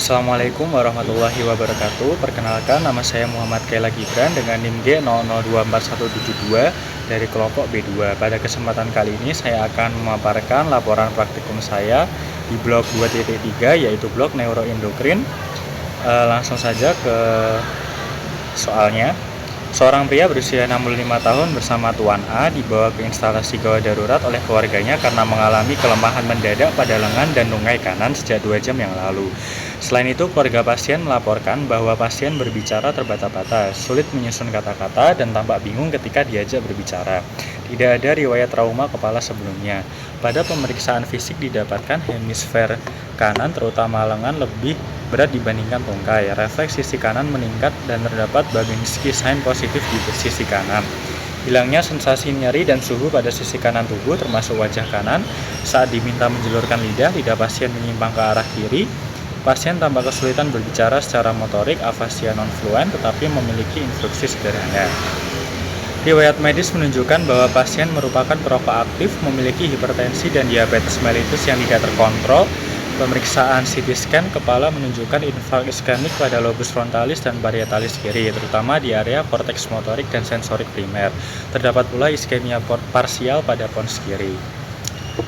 Assalamualaikum warahmatullahi wabarakatuh. Perkenalkan, nama saya Muhammad Kaila Gibran dengan NIM G00247172 dari kelompok B2. Pada kesempatan kali ini saya akan memaparkan laporan praktikum saya di blok 2.3 yaitu blok neuroendokrin. Langsung saja ke soalnya. Seorang pria berusia 65 tahun bersama Tuan A dibawa ke instalasi gawat darurat oleh keluarganya karena mengalami kelemahan mendadak pada lengan dan tungkai kanan sejak 2 jam yang lalu. Selain itu, keluarga pasien melaporkan bahwa pasien berbicara terbata-bata, sulit menyusun kata-kata, dan tampak bingung ketika diajak berbicara. Tidak ada riwayat trauma kepala sebelumnya. Pada pemeriksaan fisik didapatkan hemisfer kanan terutama lengan lebih berat dibandingkan tungkai. Refleks sisi kanan meningkat dan terdapat Babinski sign positif di sisi kanan. Hilangnya sensasi nyeri dan suhu pada sisi kanan tubuh termasuk wajah kanan. Saat diminta menjulurkan lidah, lidah pasien menyimpang ke arah kiri. Pasien tampak kesulitan berbicara secara motorik, afasia non-fluent, tetapi memiliki instruksi sederhana. Riwayat medis menunjukkan bahwa pasien merupakan perokok aktif, memiliki hipertensi dan diabetes mellitus yang tidak terkontrol. Pemeriksaan CT scan kepala menunjukkan infark iskemik pada lobus frontalis dan parietalis kiri, terutama di area korteks motorik dan sensorik primer. Terdapat pula iskemia parsial pada pons kiri.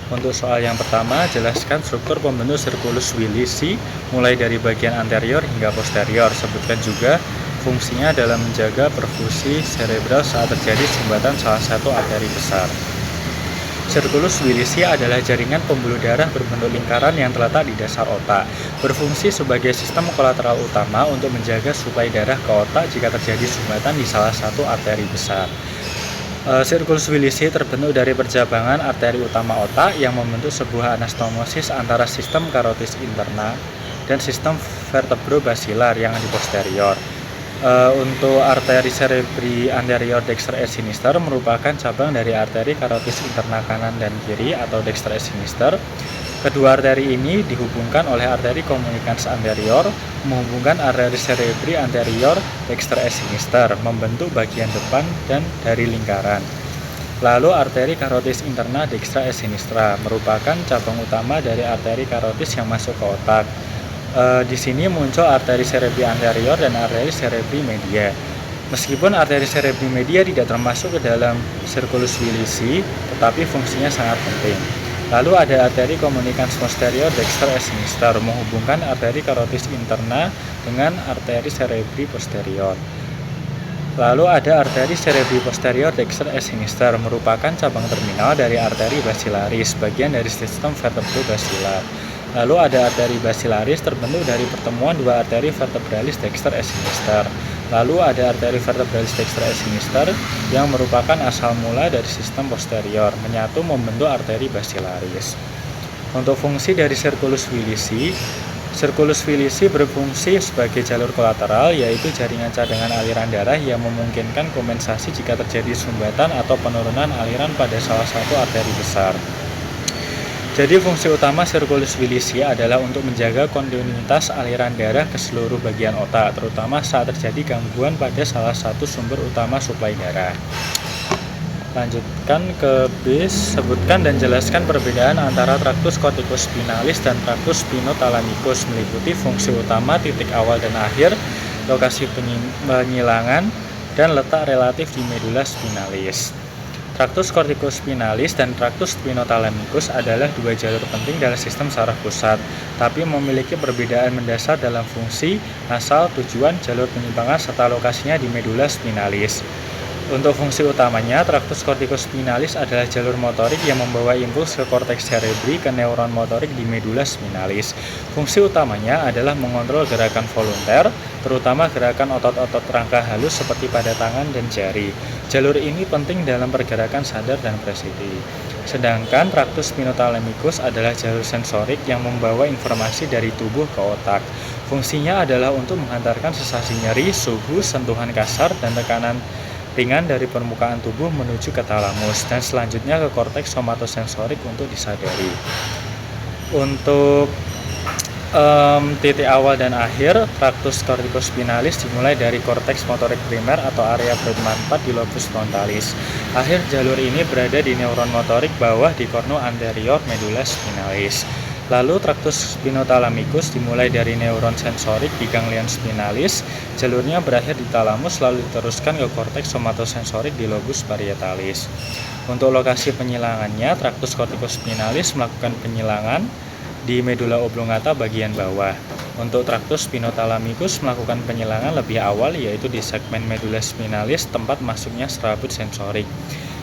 Untuk soal yang pertama, jelaskan struktur pembentuk sirkulus Willisi mulai dari bagian anterior hingga posterior. Sebutkan juga fungsinya dalam menjaga perfusi cerebral saat terjadi sumbatan salah satu arteri besar. Sirkulus Willisi adalah jaringan pembuluh darah berbentuk lingkaran yang terletak di dasar otak. Berfungsi sebagai sistem kolateral utama untuk menjaga suplai darah ke otak jika terjadi sumbatan di salah satu arteri besar. Sirkulus Willisi terbentuk dari percabangan arteri utama otak yang membentuk sebuah anastomosis antara sistem karotis interna dan sistem vertebrobasilar yang di posterior. Untuk arteri cerebri anterior dexter et sinister merupakan cabang dari arteri karotis interna kanan dan kiri atau dexter et sinister. Kedua arteri ini dihubungkan oleh arteri communicans anterior menghubungkan arteri cerebri anterior dexter et sinister, membentuk bagian depan dan dari lingkaran. Lalu arteri karotis interna dextra et sinistra merupakan cabang utama dari arteri karotis yang masuk ke otak. Di sini muncul arteri cerebri anterior dan arteri cerebri media. Meskipun arteri cerebri media tidak termasuk ke dalam sirkulus Willisi, tetapi fungsinya sangat penting. Lalu ada arteri communicans posterior dexter et sinister menghubungkan arteri karotis interna dengan arteri cerebri posterior. Lalu ada arteri cerebri posterior dexter et sinister merupakan cabang terminal dari arteri basilaris, bagian dari sistem vertebrobasilar. Lalu ada arteri basilaris terbentuk dari pertemuan dua arteri vertebralis dexter et sinister. Lalu ada arteri vertebralis dexter et sinister yang merupakan asal mula dari sistem posterior, menyatu membentuk arteri basilaris. Untuk fungsi dari sirkulus Willisi berfungsi sebagai jalur kolateral, yaitu jaringan cadangan aliran darah yang memungkinkan kompensasi jika terjadi sumbatan atau penurunan aliran pada salah satu arteri besar. Jadi fungsi utama sirkulus Willisi adalah untuk menjaga kontinuitas aliran darah ke seluruh bagian otak, terutama saat terjadi gangguan pada salah satu sumber utama suplai darah. Lanjutkan ke B, sebutkan dan jelaskan perbedaan antara traktus corticospinalis dan traktus spinothalamikus meliputi fungsi utama, titik awal dan akhir, lokasi penyilangan, dan letak relatif di medula spinalis. Traktus corticospinalis dan traktus spinothalamikus adalah dua jalur penting dalam sistem saraf pusat, tapi memiliki perbedaan mendasar dalam fungsi, asal, tujuan, jalur penyimpangan, serta lokasinya di medula spinalis. Untuk fungsi utamanya, traktus corticospinalis adalah jalur motorik yang membawa impuls ke korteks cerebri ke neuron motorik di medula spinalis. Fungsi utamanya adalah mengontrol gerakan volunter, terutama gerakan otot-otot rangka halus seperti pada tangan dan jari. Jalur ini penting dalam pergerakan sadar dan presisi. Sedangkan traktus spinothalamikus adalah jalur sensorik yang membawa informasi dari tubuh ke otak. Fungsinya adalah untuk menghantarkan sensasi nyeri, suhu, sentuhan kasar, dan tekanan ringan dari permukaan tubuh menuju ke talamus dan selanjutnya ke korteks somatosensorik untuk disadari. Untuk titik awal dan akhir, traktus corticospinalis dimulai dari korteks motorik primer atau area bermanfaat di lobus frontalis. Akhir jalur ini berada di neuron motorik bawah di kornu anterior medula spinalis. Lalu traktus spinothalamikus dimulai dari neuron sensorik di ganglion spinalis, jalurnya berakhir di talamus lalu diteruskan ke korteks somatosensorik di lobus parietalis. Untuk lokasi penyilangannya, traktus corticospinalis melakukan penyilangan di medula oblongata bagian bawah. Untuk traktus spinothalamikus melakukan penyilangan lebih awal yaitu di segmen medula spinalis tempat masuknya serabut sensorik.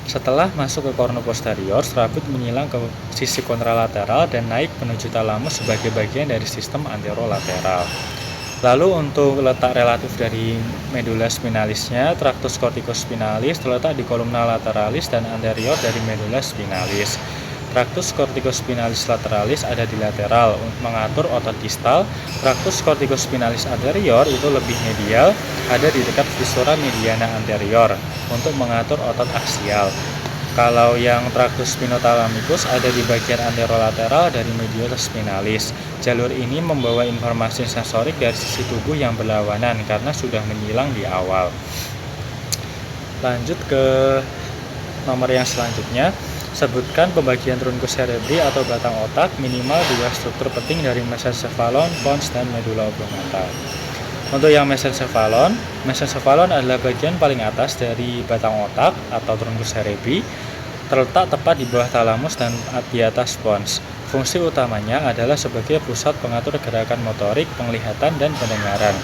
Setelah masuk ke kornu posterior, serabut menyilang ke sisi kontralateral dan naik menuju talamus sebagai bagian dari sistem anterolateral. Lalu untuk letak relatif dari medula spinalisnya, traktus corticospinalis terletak di kolumna lateralis dan anterior dari medula spinalis. Traktus corticospinalis lateralis ada di lateral untuk mengatur otot distal. Traktus corticospinalis anterior itu lebih medial, ada di dekat viscera mediana anterior untuk mengatur otot aksial. Kalau yang traktus spinothalamikus ada di bagian anterolateral dari medula spinalis. Jalur ini membawa informasi sensorik dari sisi tubuh yang berlawanan karena sudah menyilang di awal. Lanjut ke nomor yang selanjutnya. Sebutkan pembagian trunkus cerebri atau batang otak minimal dua struktur penting dari mesencephalon, pons, dan medula oblongata. Untuk yang mesencephalon adalah bagian paling atas dari batang otak atau trunkus cerebri, terletak tepat di bawah talamus dan di atas pons. Fungsi utamanya adalah sebagai pusat pengatur gerakan motorik, penglihatan, dan pendengaran.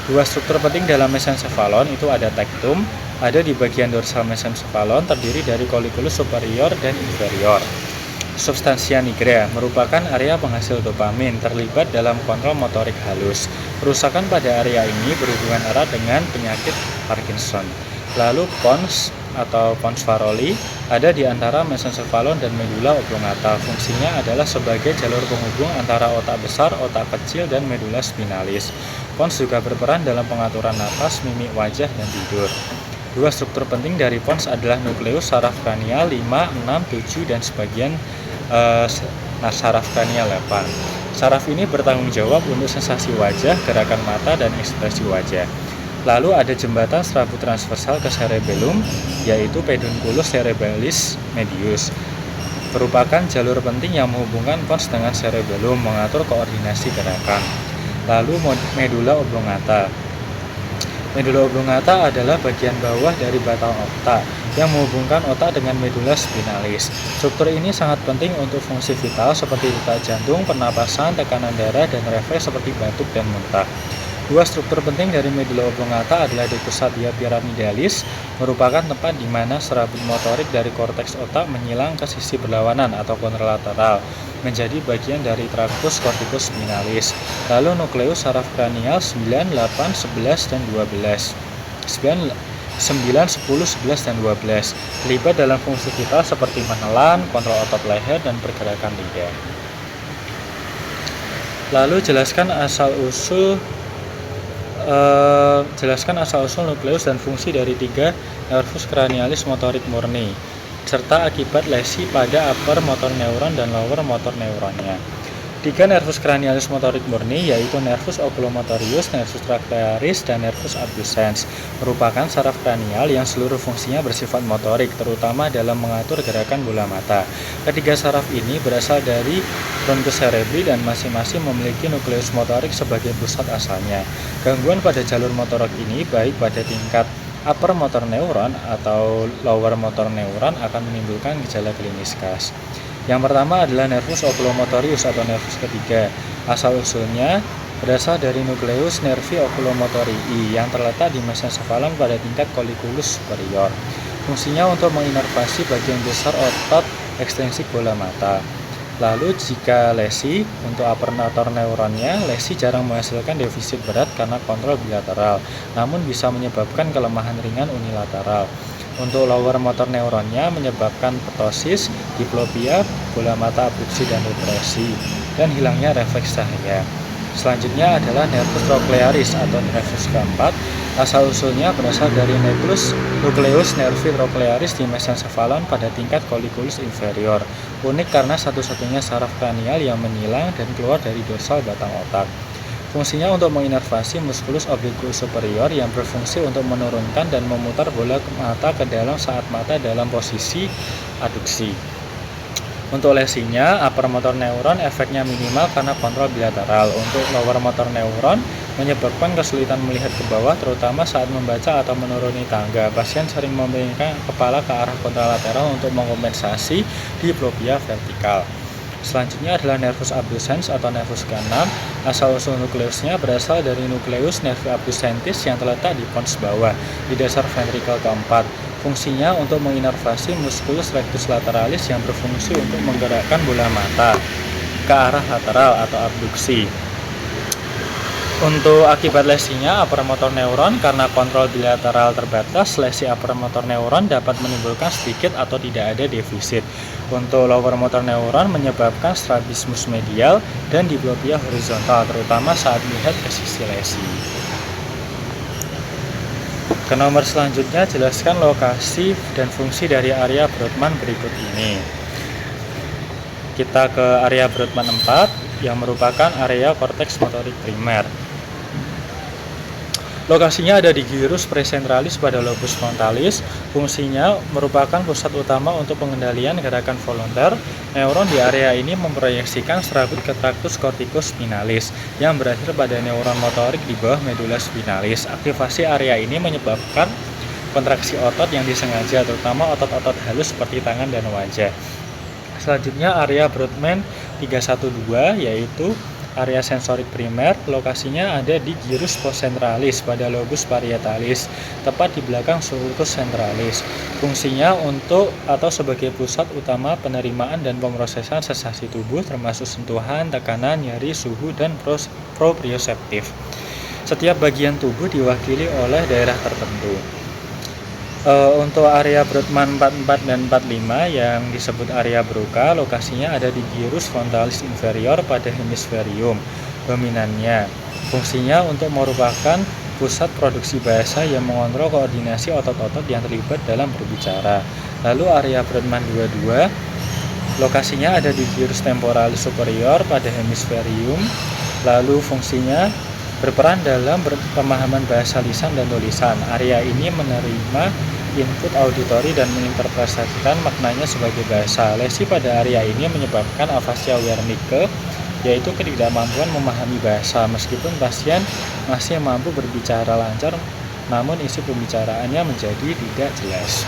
Dua struktur penting dalam mesencephalon itu ada tectum, ada di bagian dorsal mesencephalon, terdiri dari colliculus superior dan inferior. Substansia nigra merupakan area penghasil dopamin, terlibat dalam kontrol motorik halus. Kerusakan pada area ini berhubungan erat dengan penyakit Parkinson. Lalu pons atau pons Farolli ada di antara mesencephalon dan medula oblongata. Fungsinya adalah sebagai jalur penghubung antara otak besar, otak kecil, dan medula spinalis. Pons juga berperan dalam pengaturan napas, mimik wajah, dan tidur. Dua struktur penting dari pons adalah nukleus saraf kranial 5, 6, 7, dan sebagian saraf kranial 8. Saraf ini bertanggung jawab untuk sensasi wajah, gerakan mata, dan ekspresi wajah. Lalu ada jembatan serabut transversal ke cerebellum, yaitu pedunculus cerebralis medius. Merupakan jalur penting yang menghubungkan pons dengan cerebellum, mengatur koordinasi gerakan. Lalu medula oblongata. Medula oblongata adalah bagian bawah dari batang otak yang menghubungkan otak dengan medula spinalis. Struktur ini sangat penting untuk fungsi vital seperti detak jantung, pernapasan, tekanan darah, dan refleks seperti batuk dan muntah. Dua struktur penting dari medula oblongata adalah di pusat dia piramidalis, merupakan tempat di mana serabut motorik dari korteks otak menyilang ke sisi berlawanan atau kontralateral, menjadi bagian dari traktus corticospinalis. Lalu nukleus saraf kranial 9, 8, 11, dan 12. 9, 10, 11, dan 12 terlibat dalam fungsi vital seperti menelan, kontrol otot leher, dan pergerakan lidah. Lalu jelaskan asal-usul nukleus dan fungsi dari 3 nervus cranialis motorik murni, serta akibat lesi pada upper motor neuron dan lower motor neuronnya. 3 nervus cranialis motorik murni yaitu nervus oculomotorius, nervus trachtearis, dan nervus abducens merupakan saraf kranial yang seluruh fungsinya bersifat motorik, terutama dalam mengatur gerakan bola mata. Ketiga saraf ini berasal dari trunkus cerebri dan masing-masing memiliki nukleus motorik sebagai pusat asalnya. Gangguan pada jalur motorik ini baik pada tingkat upper motor neuron atau lower motor neuron akan menimbulkan gejala klinis khas. Yang pertama adalah nervus oculomotorius atau nervus ketiga. Asal-usulnya berasal dari nukleus nervi oculomotorii yang terletak di mesencephalon pada tingkat colliculus superior. Fungsinya untuk menginervasi bagian besar otot ekstensik bola mata. Lalu jika lesi, untuk upper motor neuronnya, lesi jarang menghasilkan defisit berat karena kontrol bilateral, namun bisa menyebabkan kelemahan ringan unilateral. Untuk lower motor neuronnya menyebabkan ptosis, diplopia, bola mata abduksi dan represi, dan hilangnya refleks cahaya. Selanjutnya adalah nervus trochlearis atau nervus keempat. Asal-usulnya berasal dari nukleus nervi trochlearis di mesencephalon pada tingkat colliculus inferior. Unik karena satu-satunya saraf kranial yang menyilang dan keluar dari dorsal batang otak. Fungsinya untuk menginervasi musculus obliquus superior yang berfungsi untuk menurunkan dan memutar bola mata ke dalam saat mata dalam posisi aduksi. Untuk lesinya, upper motor neuron efeknya minimal karena kontrol bilateral. Untuk lower motor neuron menyebabkan kesulitan melihat ke bawah, terutama saat membaca atau menuruni tangga. Pasien sering membalikan kepala ke arah kontralateral untuk mengompensasi diplopia vertikal. Selanjutnya adalah nervus abducens atau nervus ke-6. Asal-usul nukleusnya berasal dari nukleus nervi abducentis yang terletak di pons bawah, di dasar ventrikel keempat. Fungsinya untuk menginervasi musculus rectus lateralis yang berfungsi untuk menggerakkan bola mata ke arah lateral atau abduksi. Untuk akibat lesinya upper motor neuron, karena kontrol bilateral terbatas, lesi upper motor neuron dapat menimbulkan sedikit atau tidak ada defisit. Untuk lower motor neuron menyebabkan strabismus medial dan diplopia horizontal, terutama saat melihat ke sisi lesi. Ke nomor selanjutnya, jelaskan lokasi dan fungsi dari area Brodmann berikut ini. Kita ke area Brodmann 4 yang merupakan area korteks motorik primer. Lokasinya ada di gyrus presentralis pada lobus frontalis. Fungsinya merupakan pusat utama untuk pengendalian gerakan volunter. Neuron di area ini memproyeksikan serabut ke traktus corticus spinalis yang berakhir pada neuron motorik di bawah medula spinalis. Aktivasi area ini menyebabkan kontraksi otot yang disengaja, terutama otot-otot halus seperti tangan dan wajah. Selanjutnya area Brodmann 312 yaitu area sensorik primer. Lokasinya ada di gyrus postcentralis pada lobus parietalis, tepat di belakang sulcus centralis. Fungsinya untuk atau sebagai pusat utama penerimaan dan pemrosesan sensasi tubuh, termasuk sentuhan, tekanan, nyeri, suhu, dan proprioseptif. Setiap bagian tubuh diwakili oleh daerah tertentu. Untuk area Brodmann 44 dan 45 yang disebut area Broca, lokasinya ada di gyrus frontalis inferior pada hemisferium dominannya. Fungsinya untuk merupakan pusat produksi bahasa yang mengontrol koordinasi otot-otot yang terlibat dalam berbicara. Lalu area Brodmann 22, lokasinya ada di gyrus temporalis superior pada hemisferium. Lalu fungsinya berperan dalam pemahaman bahasa lisan dan tulisan. Area ini menerima input auditori dan menginterpretasikan maknanya sebagai bahasa. Lesi pada area ini menyebabkan afasia Wernicke, yaitu ketidakmampuan memahami bahasa. Meskipun pasien masih mampu berbicara lancar, namun isi pembicaraannya menjadi tidak jelas.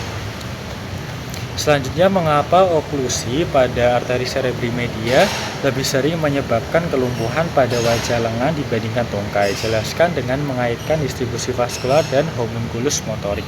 Selanjutnya, mengapa oklusi pada arteri cerebri media lebih sering menyebabkan kelumpuhan pada wajah lengan dibandingkan tungkai? Jelaskan dengan mengaitkan distribusi vaskular dan homunculus motorik.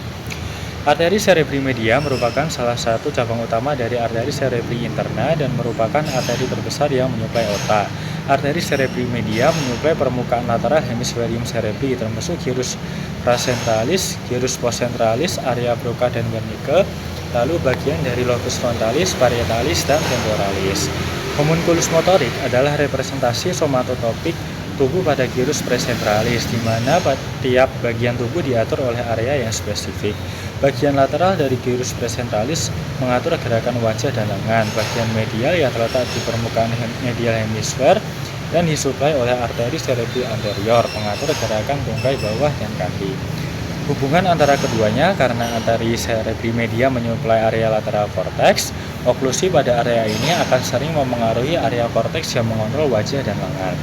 Arteri cerebri media merupakan salah satu cabang utama dari arteri cerebri interna dan merupakan arteri terbesar yang menyuplai otak. Arteri cerebri media menyuplai permukaan lateral hemisferium cerebri, termasuk gyrus pracentralis, gyrus postcentralis, area Broca dan Wernicke, lalu bagian dari lobus frontalis, parietalis, dan temporalis. Homunculus motorik adalah representasi somatotopik tubuh pada gyrus presentralis, di mana tiap bagian tubuh diatur oleh area yang spesifik. Bagian lateral dari gyrus presentralis mengatur gerakan wajah dan lengan. Bagian medial yang terletak di permukaan medial hemisfer dan disuplai oleh arteri cerebri anterior, mengatur gerakan tungkai bawah dan kaki. Hubungan antara keduanya karena arteri cerebri media menyuplai area lateral korteks, oklusi pada area ini akan sering memengaruhi area korteks yang mengontrol wajah dan lengan.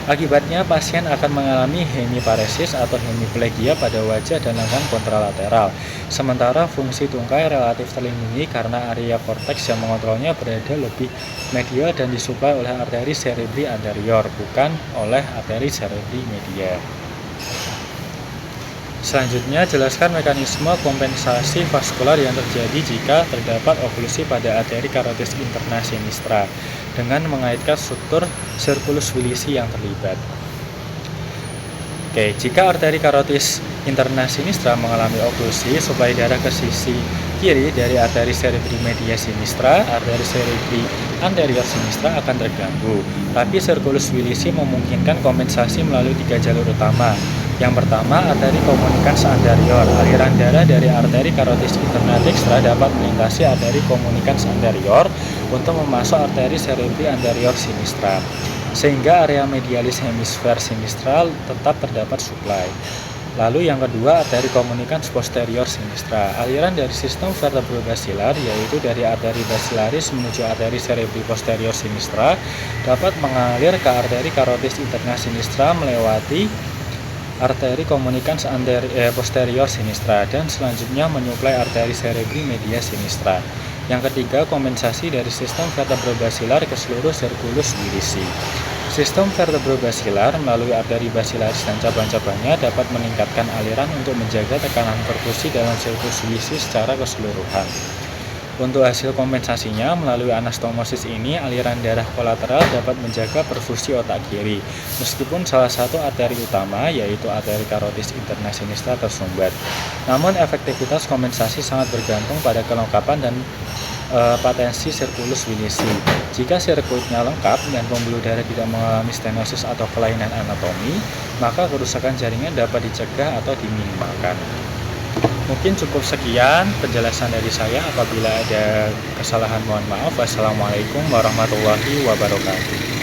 Akibatnya, pasien akan mengalami hemiparesis atau hemiplegia pada wajah dan lengan kontralateral. Sementara fungsi tungkai relatif terlindungi karena area korteks yang mengontrolnya berada lebih medial dan disuplai oleh arteri cerebri anterior, bukan oleh arteri cerebri media. Selanjutnya, jelaskan mekanisme kompensasi vaskular yang terjadi jika terdapat oklusi pada arteri karotis interna sinistra dengan mengaitkan struktur circulus Willisi yang terlibat. Jika arteri karotis interna sinistra mengalami oklusi, suplai darah ke sisi kiri dari arteri cerebri media sinistra, arteri cerebri anterior sinistra akan terganggu. Tapi circulus Willisi memungkinkan kompensasi melalui 3 jalur utama. Yang pertama, arteri komunikans anterior. Aliran darah dari arteri karotis interna dextra dapat melintasi arteri komunikans anterior untuk memasuk arteri cerebri anterior sinistra, sehingga area medialis hemisfer sinistral tetap terdapat suplai. Lalu yang kedua, arteri komunikans posterior sinistra. Aliran dari sistem vertebrobasilar, yaitu dari arteri basilaris menuju arteri cerebri posterior sinistra, dapat mengalir ke arteri karotis interna sinistra melewati arteri komunikans posterior sinistra dan selanjutnya menyuplai arteri cerebri media sinistra. Yang ketiga, kompensasi dari sistem vertebrobasilar ke seluruh sirkulus wirisi. Sistem vertebrobasilar melalui arteri basilaris dan cabang-cabangnya dapat meningkatkan aliran untuk menjaga tekanan perfusi dalam sirkulus wirisi secara keseluruhan. Untuk hasil kompensasinya, melalui anastomosis ini, aliran darah kolateral dapat menjaga perfusi otak kiri, meskipun salah satu arteri utama, yaitu arteri karotis interna sinistra tersumbat. Namun, efektivitas kompensasi sangat bergantung pada kelengkapan dan patensi sirkulus wirisi. Jika sirkuitnya lengkap dan pembuluh darah tidak mengalami stenosis atau kelainan anatomi, maka kerusakan jaringan dapat dicegah atau diminimalkan. Mungkin cukup sekian penjelasan dari saya. Apabila ada kesalahan mohon maaf. Wassalamualaikum warahmatullahi wabarakatuh.